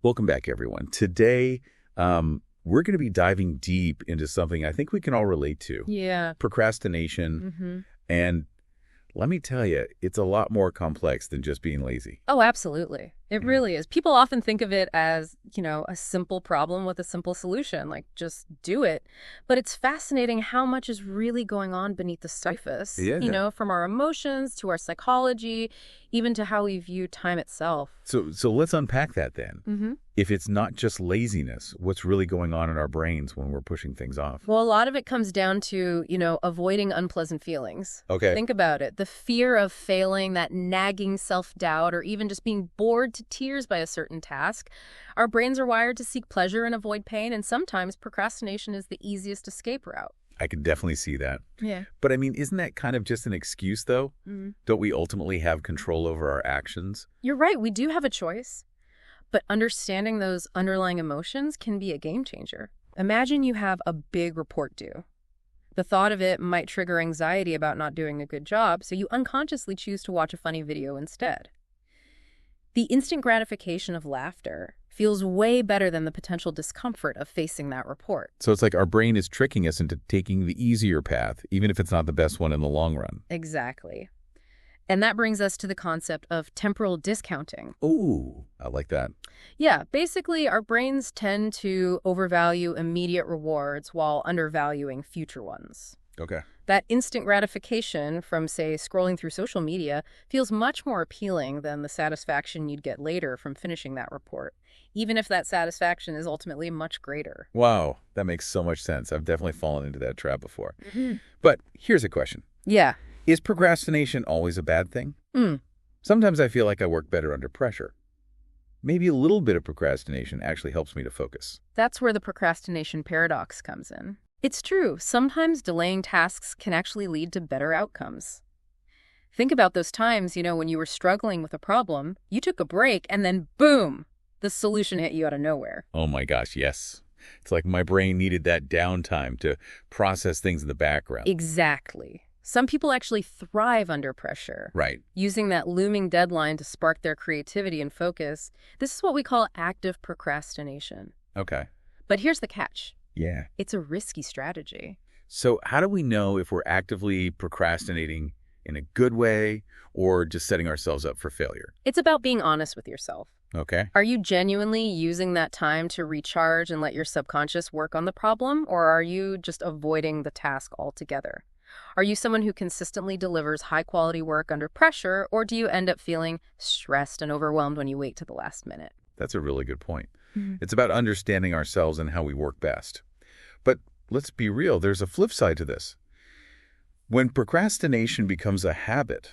Welcome back, everyone. Today, we're going to be diving deep into something I think we can all relate to. Yeah. Procrastination. And let me tell you, it's a lot more complex than just being lazy. Oh, absolutely. It really is. People often think of it as, a simple problem with a simple solution, like just do it. But it's fascinating how much is really going on beneath the surface, from our emotions to our psychology, even to how we view time itself. So let's unpack that then. If it's not just laziness, what's really going on in our brains when we're pushing things off? Well, a lot of it comes down to, avoiding unpleasant feelings. Okay. Think about it. The fear of failing, that nagging self-doubt, or even just being bored to tears by a certain task. Our brains are wired to seek pleasure and avoid pain, and sometimes procrastination is the easiest escape route. I can definitely see that. Yeah. But I mean, isn't that kind of just an excuse, though? Don't we ultimately have control over our actions? You're right. We do have a choice. But understanding those underlying emotions can be a game changer. Imagine you have a big report due. The thought of it might trigger anxiety about not doing a good job, so you unconsciously choose to watch a funny video instead. The instant gratification of laughter feels way better than the potential discomfort of facing that report. So it's like our brain is tricking us into taking the easier path, even if it's not the best one in the long run. Exactly. And that brings us to the concept of temporal discounting. Ooh, I like that. Yeah, basically, our brains tend to overvalue immediate rewards while undervaluing future ones. Okay. That instant gratification from, say, scrolling through social media feels much more appealing than the satisfaction you'd get later from finishing that report, even if that satisfaction is ultimately much greater. Wow, that makes so much sense. I've definitely fallen into that trap before. But here's a question. Yeah. Is procrastination always a bad thing? Sometimes I feel like I work better under pressure. Maybe a little bit of procrastination actually helps me to focus. That's where the procrastination paradox comes in. It's true. Sometimes delaying tasks can actually lead to better outcomes. Think about those times, when you were struggling with a problem, you took a break, and then boom, the solution hit you out of nowhere. Oh my gosh, yes. It's like my brain needed that downtime to process things in the background. Exactly. Some people actually thrive under pressure. Right. Using that looming deadline to spark their creativity and focus. This is what we call active procrastination. Okay. But here's the catch. Yeah. It's a risky strategy. So how do we know if we're actively procrastinating in a good way or just setting ourselves up for failure? It's about being honest with yourself. Okay. Are you genuinely using that time to recharge and let your subconscious work on the problem, or are you just avoiding the task altogether? Are you someone who consistently delivers high-quality work under pressure, or do you end up feeling stressed and overwhelmed when you wait to the last minute? That's a really good point. It's about understanding ourselves and how we work best. But let's be real, there's a flip side to this. When procrastination becomes a habit,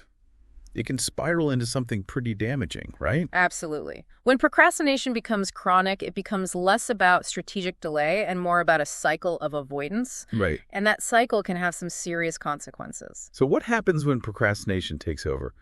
it can spiral into something pretty damaging, right? Absolutely. When procrastination becomes chronic, it becomes less about strategic delay and more about a cycle of avoidance. Right. And that cycle can have some serious consequences. So what happens when procrastination takes over?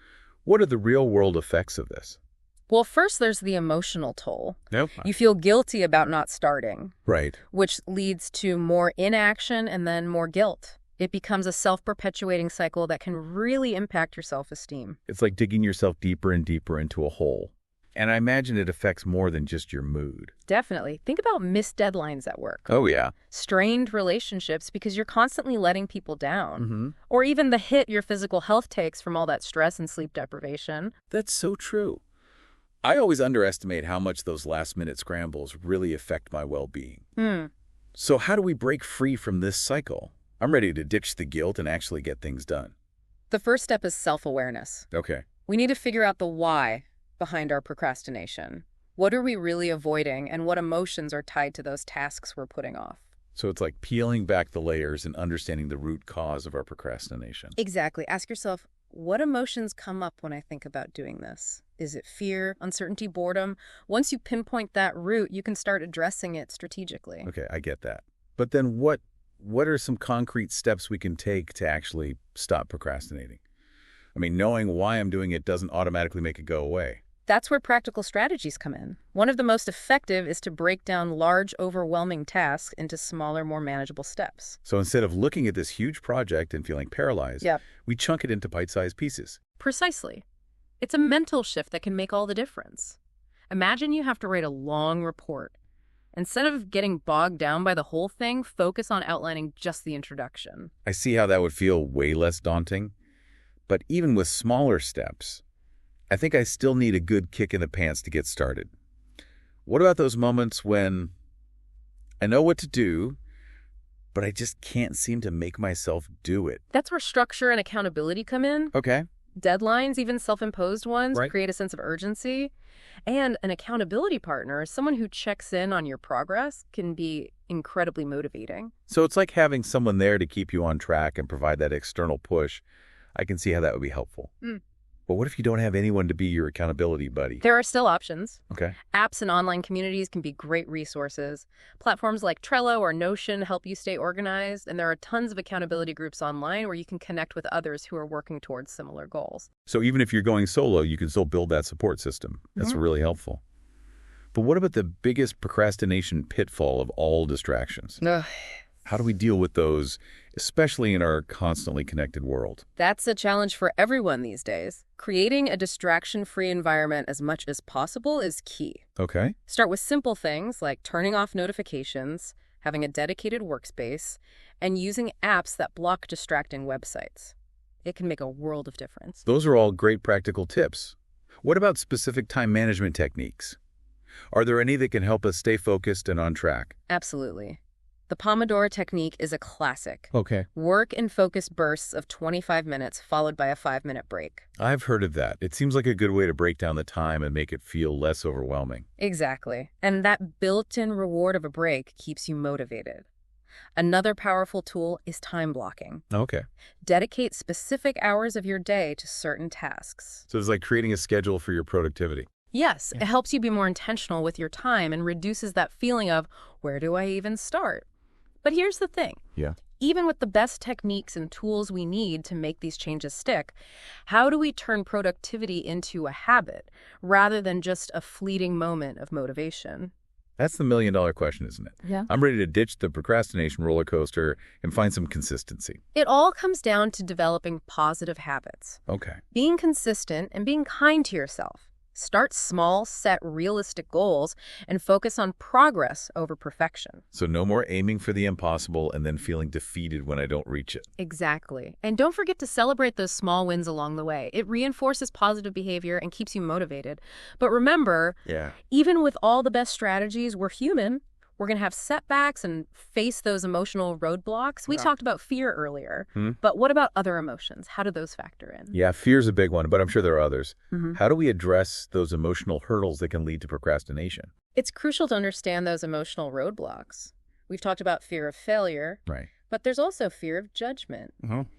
What are the real-world effects of this? Well, first, there's the emotional toll. Nope. You feel guilty about not starting, Right. which leads to more inaction and then more guilt. It becomes a self-perpetuating cycle that can really impact your self-esteem. It's like digging yourself deeper and deeper into a hole. And I imagine it affects more than just your mood. Definitely. Think about missed deadlines at work. Oh, yeah. Strained relationships because you're constantly letting people down. Or even the hit your physical health takes from all that stress and sleep deprivation. That's so true. I always underestimate how much those last-minute scrambles really affect my well-being. So how do we break free from this cycle? I'm ready to ditch the guilt and actually get things done. The first step is self-awareness. Okay. We need to figure out the why behind our procrastination. What are we really avoiding, and what emotions are tied to those tasks we're putting off? So it's like peeling back the layers and understanding the root cause of our procrastination. Exactly. Ask yourself, what emotions come up when I think about doing this? Is it fear, uncertainty, boredom? Once you pinpoint that root, you can start addressing it strategically. Okay, I get that. But then what are some concrete steps we can take to actually stop procrastinating? I mean, knowing why I'm doing it doesn't automatically make it go away. That's where practical strategies come in. One of the most effective is to break down large, overwhelming tasks into smaller, more manageable steps. So instead of looking at this huge project and feeling paralyzed, we chunk it into bite-sized pieces. Precisely. It's a mental shift that can make all the difference. Imagine you have to write a long report. Instead of getting bogged down by the whole thing, focus on outlining just the introduction. I see how that would feel way less daunting. But even with smaller steps, I think I still need a good kick in the pants to get started. What about those moments when I know what to do, but I just can't seem to make myself do it? That's where structure and accountability come in. Okay. Deadlines, even self-imposed ones, Right. create a sense of urgency. And an accountability partner, someone who checks in on your progress, can be incredibly motivating. So it's like having someone there to keep you on track and provide that external push. I can see how that would be helpful. But what if you don't have anyone to be your accountability buddy? There are still options. Okay. Apps and online communities can be great resources. Platforms like Trello or Notion help you stay organized, and there are tons of accountability groups online where you can connect with others who are working towards similar goals. So even if you're going solo, you can still build that support system. That's really helpful. But what about the biggest procrastination pitfall of all distractions? How do we deal with those, especially in our constantly connected world? That's a challenge for everyone these days. Creating a distraction-free environment as much as possible is key. Okay. Start with simple things like turning off notifications, having a dedicated workspace, and using apps that block distracting websites. It can make a world of difference. Those are all great practical tips. What about specific time management techniques? Are there any that can help us stay focused and on track? Absolutely. The Pomodoro technique is a classic. Okay. Work in focused bursts of 25 minutes followed by a 5-minute break. I've heard of that. It seems like a good way to break down the time and make it feel less overwhelming. Exactly. And that built-in reward of a break keeps you motivated. Another powerful tool is time blocking. Okay. Dedicate specific hours of your day to certain tasks. So it's like creating a schedule for your productivity. Yes, it helps you be more intentional with your time and reduces that feeling of, where do I even start? But here's the thing. Yeah. Even with the best techniques and tools we need to make these changes stick, how do we turn productivity into a habit rather than just a fleeting moment of motivation? That's the million-dollar question, isn't it? Yeah. I'm ready to ditch the procrastination roller coaster and find some consistency. It all comes down to developing positive habits, Okay. being consistent, and being kind to yourself. Start small, set realistic goals, and focus on progress over perfection. So no more aiming for the impossible and then feeling defeated when I don't reach it. Exactly. And don't forget to celebrate those small wins along the way. It reinforces positive behavior and keeps you motivated. But remember, even with all the best strategies, we're human. We're going to have setbacks and face those emotional roadblocks. We talked about fear earlier, but what about other emotions? How do those factor in? Yeah, fear's a big one, but I'm sure there are others. How do we address those emotional hurdles that can lead to procrastination? It's crucial to understand those emotional roadblocks. We've talked about fear of failure, Right. but there's also fear of judgment,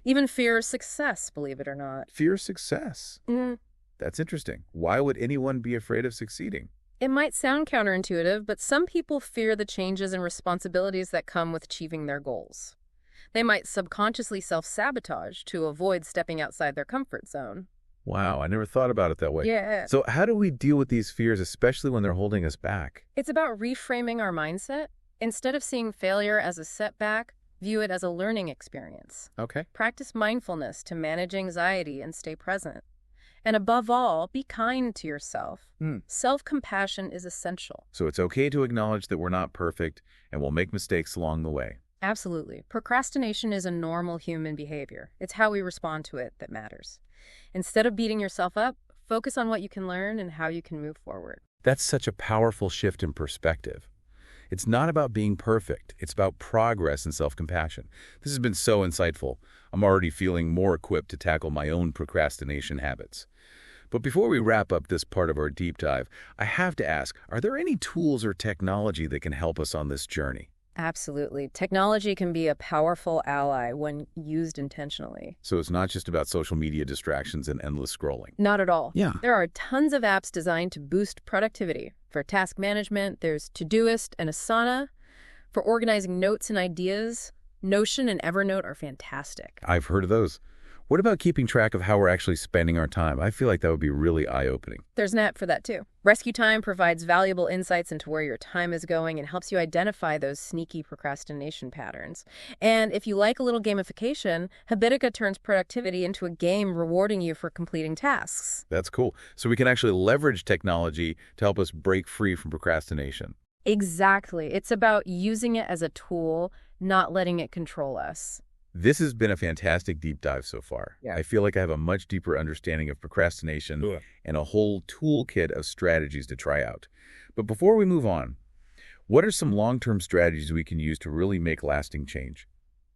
even fear of success, believe it or not. Fear of success. That's interesting. Why would anyone be afraid of succeeding? It might sound counterintuitive, but some people fear the changes and responsibilities that come with achieving their goals. They might subconsciously self-sabotage to avoid stepping outside their comfort zone. Wow, I never thought about it that way. Yeah. So how do we deal with these fears, especially when they're holding us back? It's about reframing our mindset. Instead of seeing failure as a setback, view it as a learning experience. Okay. Practice mindfulness to manage anxiety and stay present. And above all, be kind to yourself. Self-compassion is essential. So it's okay to acknowledge that we're not perfect and we'll make mistakes along the way. Absolutely. Procrastination is a normal human behavior. It's how we respond to it that matters. Instead of beating yourself up, focus on what you can learn and how you can move forward. That's such a powerful shift in perspective. It's not about being perfect. It's about progress and self-compassion. This has been so insightful. I'm already feeling more equipped to tackle my own procrastination habits. But before we wrap up this part of our deep dive, I have to ask, are there any tools or technology that can help us on this journey? Absolutely. Technology can be a powerful ally when used intentionally. So it's not just about social media distractions and endless scrolling. Not at all. Yeah. There are tons of apps designed to boost productivity. For task management, there's Todoist and Asana. For organizing notes and ideas, Notion and Evernote are fantastic. I've heard of those. What about keeping track of how we're actually spending our time? I feel like that would be really eye-opening. There's an app for that too. Rescue time provides valuable insights into where your time is going and helps you identify those sneaky procrastination patterns. And if you like a little gamification, Habitica turns productivity into a game rewarding you for completing tasks. That's cool. So we can actually leverage technology to help us break free from procrastination. Exactly. It's about using it as a tool, not letting it control us. This has been a fantastic deep dive so far. Yeah. I feel like I have a much deeper understanding of procrastination and a whole toolkit of strategies to try out. But before we move on, what are some long-term strategies we can use to really make lasting change?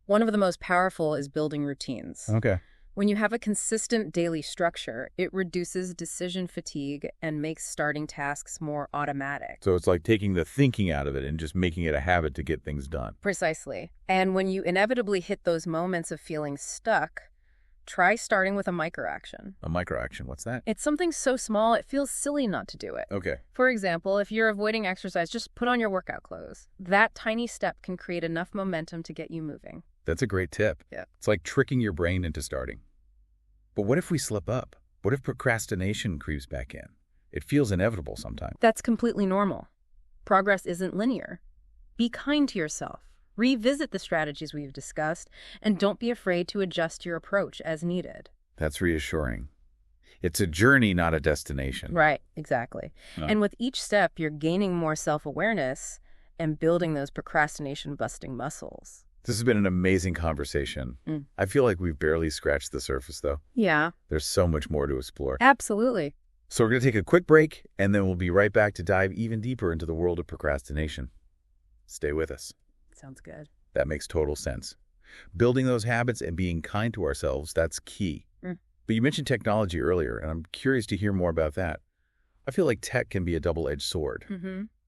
One of the most powerful is building routines. Okay. When you have a consistent daily structure, it reduces decision fatigue and makes starting tasks more automatic. So it's like taking the thinking out of it and just making it a habit to get things done. Precisely. And when you inevitably hit those moments of feeling stuck, try starting with a microaction. A microaction, what's that? It's something so small it feels silly not to do it. Okay. For example, if you're avoiding exercise, just put on your workout clothes. That tiny step can create enough momentum to get you moving. That's a great tip. Yeah. It's like tricking your brain into starting. But what if we slip up? What if procrastination creeps back in? It feels inevitable sometimes. That's completely normal. Progress isn't linear. Be kind to yourself. Revisit the strategies we've discussed, and don't be afraid to adjust your approach as needed. That's reassuring. It's a journey, not a destination. Right, exactly. And with each step, you're gaining more self-awareness and building those procrastination-busting muscles. This has been an amazing conversation. I feel like we've barely scratched the surface, though. Yeah. There's so much more to explore. Absolutely. So we're going to take a quick break, and then we'll be right back to dive even deeper into the world of procrastination. Stay with us. Sounds good. That makes total sense. Building those habits and being kind to ourselves, that's key. But you mentioned technology earlier, and I'm curious to hear more about that. I feel like tech can be a double-edged sword.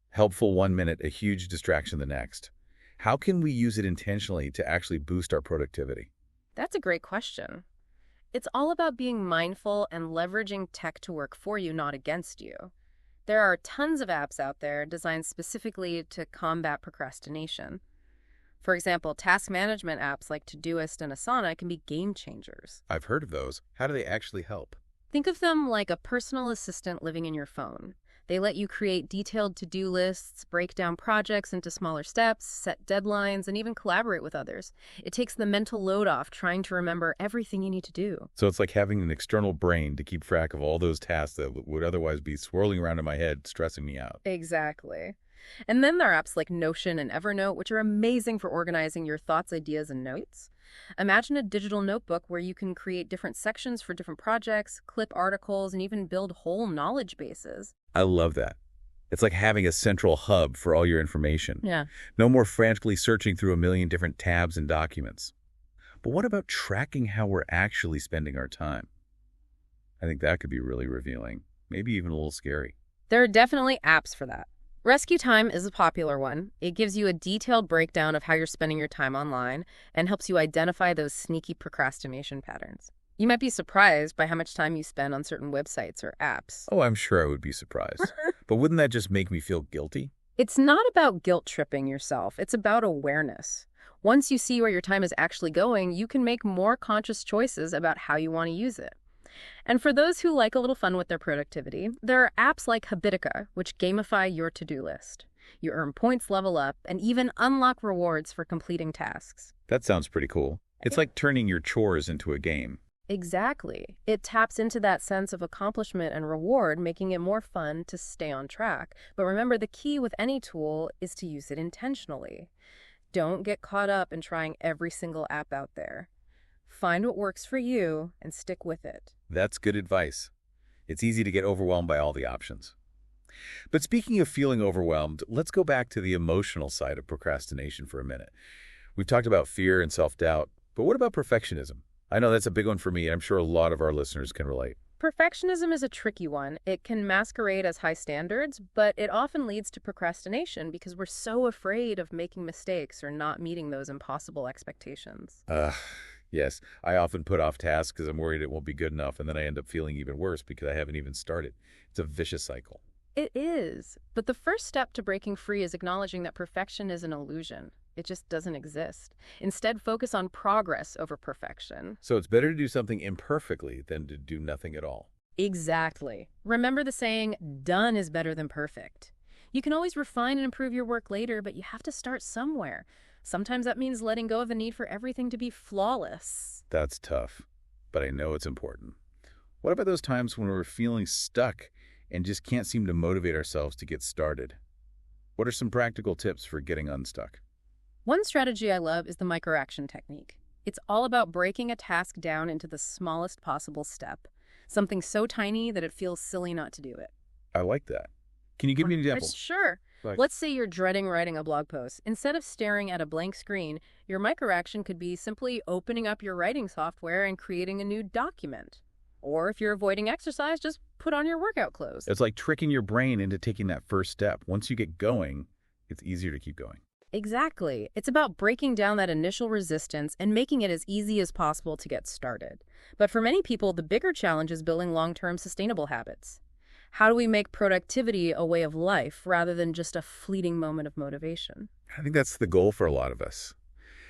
Helpful one minute, a huge distraction the next. How can we use it intentionally to actually boost our productivity? That's a great question. It's all about being mindful and leveraging tech to work for you, not against you. There are tons of apps out there designed specifically to combat procrastination. For example, task management apps like Todoist and Asana can be game changers. I've heard of those. How do they actually help? Think of them like a personal assistant living in your phone. They let you create detailed to-do lists, break down projects into smaller steps, set deadlines, and even collaborate with others. It takes the mental load off trying to remember everything you need to do. So it's like having an external brain to keep track of all those tasks that would otherwise be swirling around in my head, stressing me out. Exactly. And then there are apps like Notion and Evernote, which are amazing for organizing your thoughts, ideas, and notes. Imagine a digital notebook where you can create different sections for different projects, clip articles, and even build whole knowledge bases. I love that. It's like having a central hub for all your information. Yeah. No more frantically searching through a million different tabs and documents. But what about tracking how we're actually spending our time? I think that could be really revealing, maybe even a little scary. There are definitely apps for that. Rescue Time is a popular one. It gives you a detailed breakdown of how you're spending your time online and helps you identify those sneaky procrastination patterns. You might be surprised by how much time you spend on certain websites or apps. Oh, I'm sure I would be surprised. But wouldn't that just make me feel guilty? It's not about guilt-tripping yourself. It's about awareness. Once you see where your time is actually going, you can make more conscious choices about how you want to use it. And for those who like a little fun with their productivity, there are apps like Habitica, which gamify your to-do list. You earn points, level up, and even unlock rewards for completing tasks. That sounds pretty cool. It's like turning your chores into a game. Exactly. It taps into that sense of accomplishment and reward, making it more fun to stay on track. But remember, the key with any tool is to use it intentionally. Don't get caught up in trying every single app out there. Find what works for you and stick with it. That's good advice. It's easy to get overwhelmed by all the options. But speaking of feeling overwhelmed, let's go back to the emotional side of procrastination for a minute. We've talked about fear and self-doubt, but what about perfectionism? I know that's a big one for me, and I'm sure a lot of our listeners can relate. Perfectionism is a tricky one. It can masquerade as high standards, but it often leads to procrastination because we're so afraid of making mistakes or not meeting those impossible expectations. Yes, I often put off tasks because I'm worried it won't be good enough, and then I end up feeling even worse because I haven't even started. It's a vicious cycle. It is. But the first step to breaking free is acknowledging that perfection is an illusion. It just doesn't exist. Instead, focus on progress over perfection. So it's better to do something imperfectly than to do nothing at all. Exactly. Remember the saying, done is better than perfect. You can always refine and improve your work later, but you have to start somewhere. Sometimes that means letting go of the need for everything to be flawless. That's tough, but I know it's important. What about those times when we're feeling stuck and just can't seem to motivate ourselves to get started? What are some practical tips for getting unstuck? One strategy I love is the microaction technique. It's all about breaking a task down into the smallest possible step, something so tiny that it feels silly not to do it. I like that. Can you give me an example? Sure. Let's say you're dreading writing a blog post. Instead of staring at a blank screen, your microaction could be simply opening up your writing software and creating a new document. Or if you're avoiding exercise, just put on your workout clothes. It's like tricking your brain into taking that first step. Once you get going, it's easier to keep going. Exactly. It's about breaking down that initial resistance and making it as easy as possible to get started. But for many people, the bigger challenge is building long-term sustainable habits. How do we make productivity a way of life rather than just a fleeting moment of motivation? I think that's the goal for a lot of us.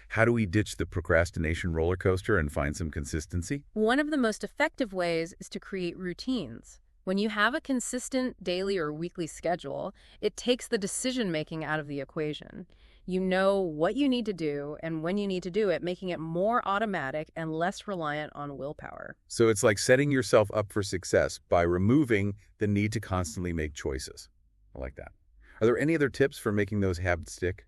How do we ditch the procrastination roller coaster and find some consistency? One of the most effective ways is to create routines. When you have a consistent daily or weekly schedule, it takes the decision-making out of the equation. You know what you need to do and when you need to do it, making it more automatic and less reliant on willpower. So it's like setting yourself up for success by removing the need to constantly make choices. I like that. Are there any other tips for making those habits stick?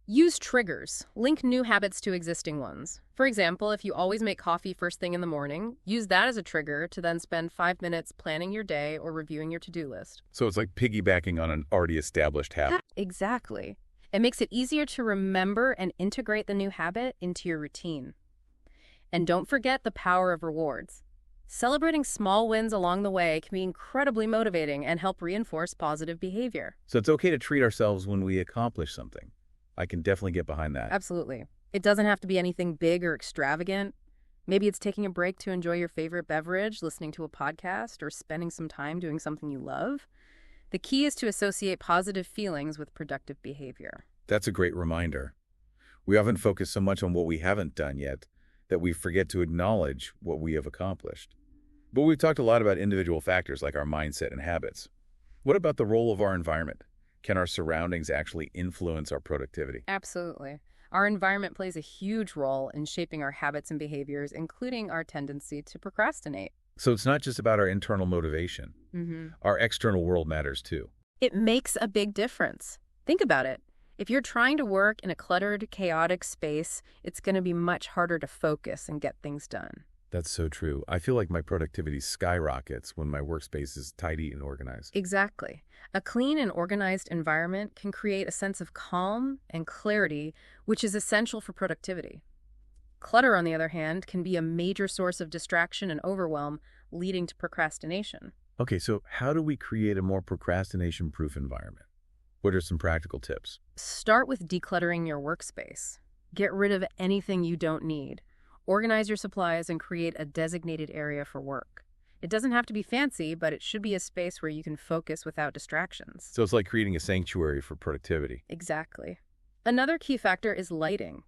Use triggers. Link new habits to existing ones. For example, if you always make coffee first thing in the morning, use that as a trigger to then spend 5 minutes planning your day or reviewing your to-do list. So it's like piggybacking on an already established habit. Exactly. It makes it easier to remember and integrate the new habit into your routine. And don't forget the power of rewards. Celebrating small wins along the way can be incredibly motivating and help reinforce positive behavior. So it's okay to treat ourselves when we accomplish something. I can definitely get behind that. Absolutely. It doesn't have to be anything big or extravagant. Maybe it's taking a break to enjoy your favorite beverage, listening to a podcast, or spending some time doing something you love. The key is to associate positive feelings with productive behavior. That's a great reminder. We often focus so much on what we haven't done yet that we forget to acknowledge what we have accomplished. But we've talked a lot about individual factors like our mindset and habits. What about the role of our environment? Can our surroundings actually influence our productivity? Absolutely. Our environment plays a huge role in shaping our habits and behaviors, including our tendency to procrastinate. So it's not just about our internal motivation. Our external world matters too. It makes a big difference. Think about it. If you're trying to work in a cluttered, chaotic space, it's going to be much harder to focus and get things done. That's so true. I feel like my productivity skyrockets when my workspace is tidy and organized. Exactly. A clean and organized environment can create a sense of calm and clarity, which is essential for productivity. Clutter, on the other hand, can be a major source of distraction and overwhelm, leading to procrastination. Okay, so how do we create a more procrastination-proof environment? What are some practical tips? Start with decluttering your workspace. Get rid of anything you don't need. Organize your supplies and create a designated area for work. It doesn't have to be fancy, but it should be a space where you can focus without distractions. So it's like creating a sanctuary for productivity. Exactly. Another key factor is lighting.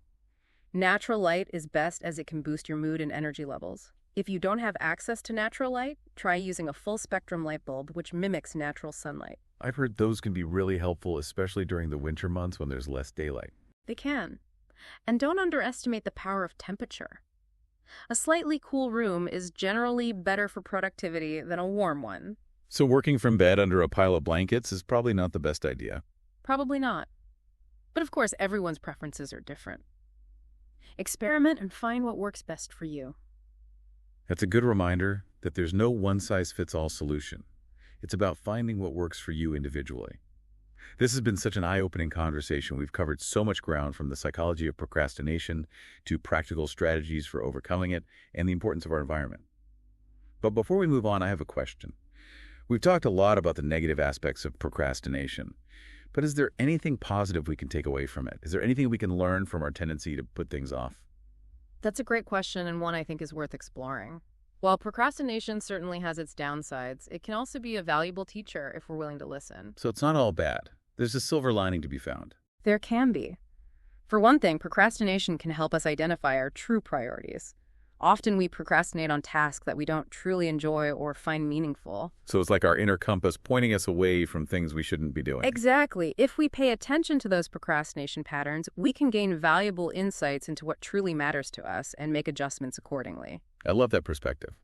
Natural light is best as it can boost your mood and energy levels. If you don't have access to natural light, try using a full-spectrum light bulb, which mimics natural sunlight. I've heard those can be really helpful, especially during the winter months when there's less daylight. They can. And don't underestimate the power of temperature. A slightly cool room is generally better for productivity than a warm one. So working from bed under a pile of blankets is probably not the best idea. Probably not. But of course, everyone's preferences are different. Experiment and find what works best for you. That's a good reminder that there's no one-size-fits-all solution. It's about finding what works for you individually. This has been such an eye-opening conversation. We've covered so much ground, from the psychology of procrastination to practical strategies for overcoming it and the importance of our environment. But before we move on, I have a question. We've talked a lot about the negative aspects of procrastination, but is there anything positive we can take away from it? Is there anything we can learn from our tendency to put things off? That's a great question, and one I think is worth exploring. While procrastination certainly has its downsides, it can also be a valuable teacher if we're willing to listen. So it's not all bad. There's a silver lining to be found. There can be. For one thing, procrastination can help us identify our true priorities. Often we procrastinate on tasks that we don't truly enjoy or find meaningful. So it's like our inner compass pointing us away from things we shouldn't be doing. Exactly. If we pay attention to those procrastination patterns, we can gain valuable insights into what truly matters to us and make adjustments accordingly. I love that perspective.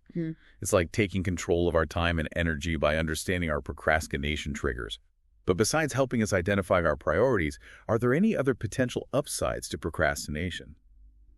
It's like taking control of our time and energy by understanding our procrastination triggers. But besides helping us identify our priorities, are there any other potential upsides to procrastination?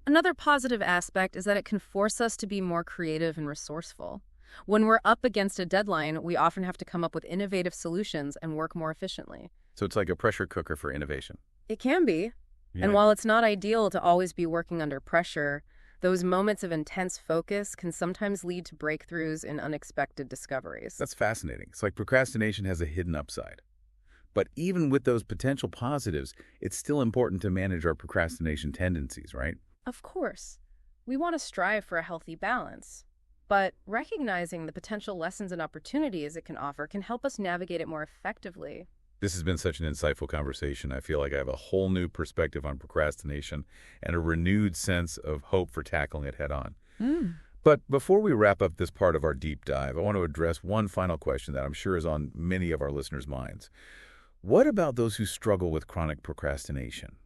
Another positive aspect is that it can force us to be more creative and resourceful. When we're up against a deadline, we often have to come up with innovative solutions and work more efficiently. So it's like a pressure cooker for innovation. It can be. And while it's not ideal to always be working under pressure, those moments of intense focus can sometimes lead to breakthroughs and unexpected discoveries. That's fascinating. It's like procrastination has a hidden upside. But even with those potential positives, it's still important to manage our procrastination tendencies, right? Of course. We want to strive for a healthy balance. But recognizing the potential lessons and opportunities it can offer can help us navigate it more effectively. This has been such an insightful conversation. I feel like I have a whole new perspective on procrastination and a renewed sense of hope for tackling it head on. But before we wrap up this part of our deep dive, I want to address one final question that I'm sure is on many of our listeners' minds. What about those who struggle with chronic procrastination?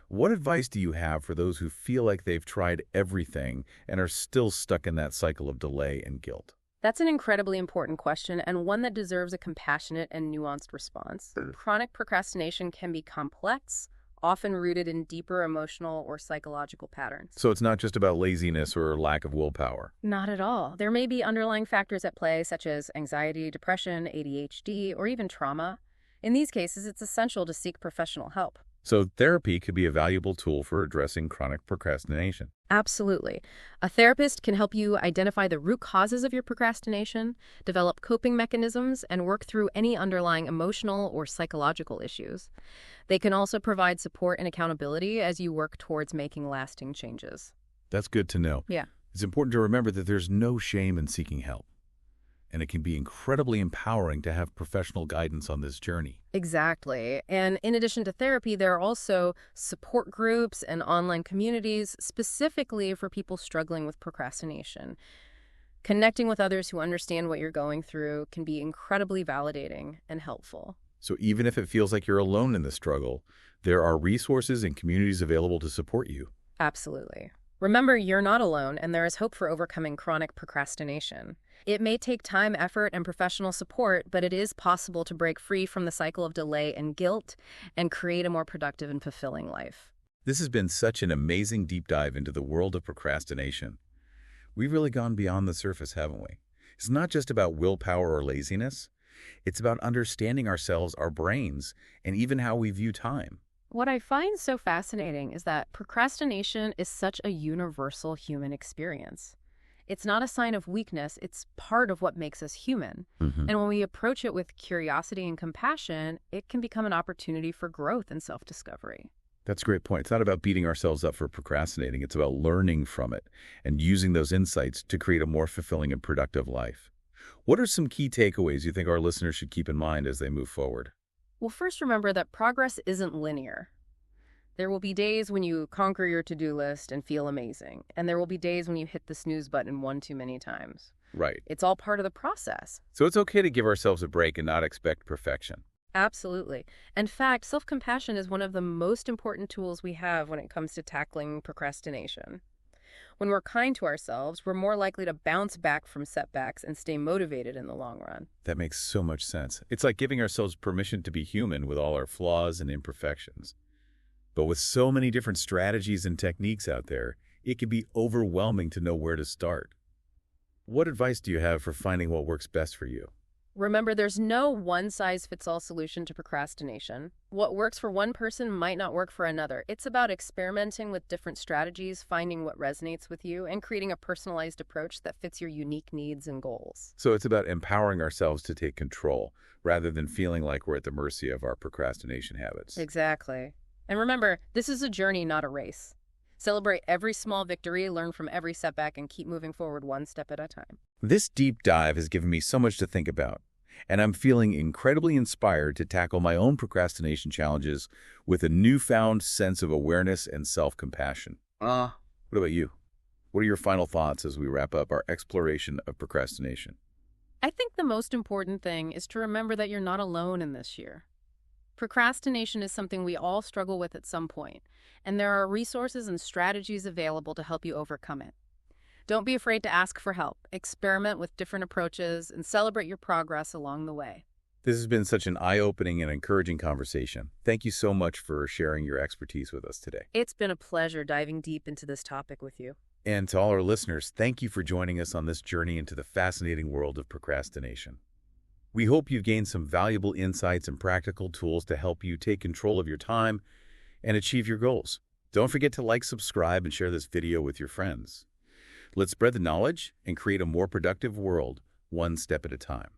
What advice do you have for those who feel like they've tried everything and are still stuck in that cycle of delay and guilt? That's an incredibly important question and one that deserves a compassionate and nuanced response. Chronic procrastination can be complex, often rooted in deeper emotional or psychological patterns. So it's not just about laziness or lack of willpower. Not at all. There may be underlying factors at play, such as anxiety, depression, ADHD, or even trauma. In these cases, it's essential to seek professional help. So therapy could be a valuable tool for addressing chronic procrastination. Absolutely. A therapist can help you identify the root causes of your procrastination, develop coping mechanisms, and work through any underlying emotional or psychological issues. They can also provide support and accountability as you work towards making lasting changes. That's good to know. Yeah. It's important to remember that there's no shame in seeking help. And it can be incredibly empowering to have professional guidance on this journey. Exactly. And in addition to therapy, there are also support groups and online communities specifically for people struggling with procrastination. Connecting with others who understand what you're going through can be incredibly validating and helpful. So even if it feels like you're alone in the struggle, there are resources and communities available to support you. Absolutely. Remember, you're not alone, and there is hope for overcoming chronic procrastination. It may take time, effort, and professional support, but it is possible to break free from the cycle of delay and guilt and create a more productive and fulfilling life. This has been such an amazing deep dive into the world of procrastination. We've really gone beyond the surface, haven't we? It's not just about willpower or laziness. It's about understanding ourselves, our brains, and even how we view time. What I find so fascinating is that procrastination is such a universal human experience. It's not a sign of weakness, it's part of what makes us human. And when we approach it with curiosity and compassion, it can become an opportunity for growth and self-discovery. That's a great point. It's not about beating ourselves up for procrastinating. It's about learning from it and using those insights to create a more fulfilling and productive life. What are some key takeaways you think our listeners should keep in mind as they move forward? Well, first remember that progress isn't linear. There will be days when you conquer your to-do list and feel amazing, and there will be days when you hit the snooze button one too many times. Right. It's all part of the process. So it's okay to give ourselves a break and not expect perfection. Absolutely. In fact, self-compassion is one of the most important tools we have when it comes to tackling procrastination. When we're kind to ourselves, we're more likely to bounce back from setbacks and stay motivated in the long run. That makes so much sense. It's like giving ourselves permission to be human with all our flaws and imperfections. But with so many different strategies and techniques out there, it can be overwhelming to know where to start. What advice do you have for finding what works best for you? Remember, there's no one-size-fits-all solution to procrastination. What works for one person might not work for another. It's about experimenting with different strategies, finding what resonates with you, and creating a personalized approach that fits your unique needs and goals. So it's about empowering ourselves to take control, rather than feeling like we're at the mercy of our procrastination habits. Exactly. And remember, this is a journey, not a race. Celebrate every small victory, learn from every setback, and keep moving forward one step at a time. This deep dive has given me so much to think about, and I'm feeling incredibly inspired to tackle my own procrastination challenges with a newfound sense of awareness and self-compassion. What about you? What are your final thoughts as we wrap up our exploration of procrastination? I think the most important thing is to remember that you're not alone in this year. Procrastination is something we all struggle with at some point, and there are resources and strategies available to help you overcome it. Don't be afraid to ask for help, experiment with different approaches, and celebrate your progress along the way. This has been such an eye-opening and encouraging conversation. Thank you so much for sharing your expertise with us today. It's been a pleasure diving deep into this topic with you. And to all our listeners, thank you for joining us on this journey into the fascinating world of procrastination. We hope you've gained some valuable insights and practical tools to help you take control of your time and achieve your goals. Don't forget to like, subscribe, and share this video with your friends. Let's spread the knowledge and create a more productive world, one step at a time.